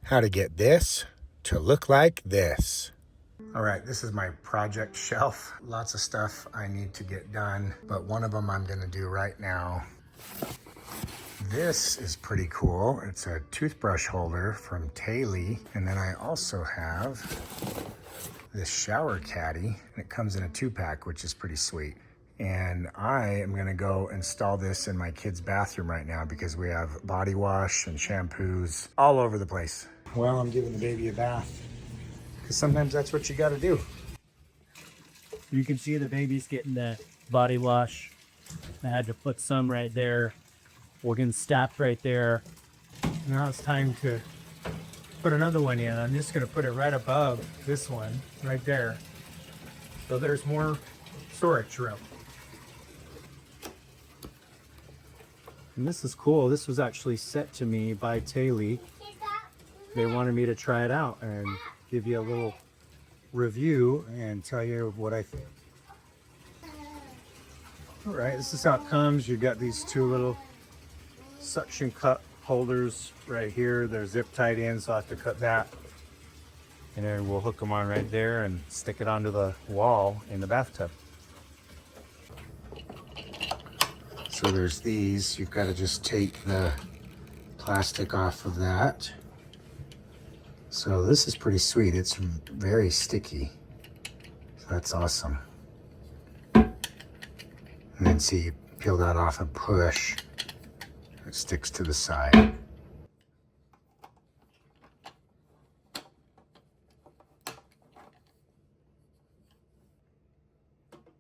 how to get this to look like this. All right, this is my project shelf. Lots of stuff I need to get done, but one of them I'm gonna do right now. This is pretty cool. It's a toothbrush holder from Taili. And then I also have this shower caddy, and it comes in a 2-pack, which is pretty sweet. And I am gonna go install this in my kid's bathroom right now because we have body wash and shampoos all over the place. Well, I'm giving the baby a bath because sometimes that's what you gotta do. You can see the baby's getting the body wash. I had to put some right there. We're getting stopped right there. Now it's time to put another one in. I'm just going to put it right above this one, right there. So there's more storage room. And this is cool. This was actually sent to me by Taili. They wanted me to try it out and give you a little review and tell you what I think. All right, this is how it comes. You've got these two little suction cup holders right here. They're zip tied in, so I have to cut that. And then we'll hook them on right there and stick it onto the wall in the bathtub. So there's these. You've got to just take the plastic off of that. So this is pretty sweet. It's very sticky. So that's awesome. And then see, you peel that off and push. It sticks to the side.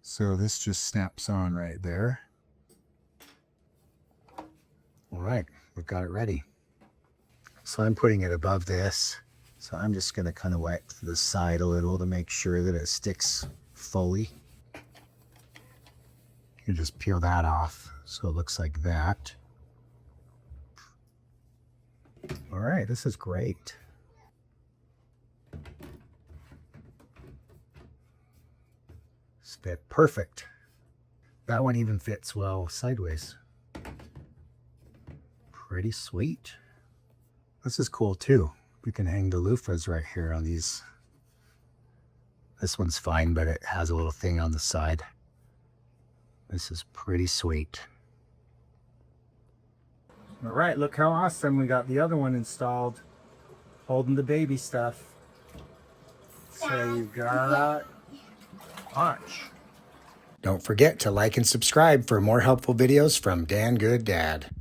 So this just snaps on right there. All right, we've got it ready. So I'm putting it above this. So I'm just gonna kind of wipe the side a little to make sure that it sticks fully. You just peel that off so it looks like that. All right, this is great. It's fit perfect. That one even fits well sideways. Pretty sweet. This is cool too. We can hang the loofahs right here on these. This one's fine, but it has a little thing on the side. This is pretty sweet. All right, look how awesome. We got the other one installed, holding the baby stuff. So you got watch. Don't forget to like and subscribe for more helpful videos from Dan Good Dad.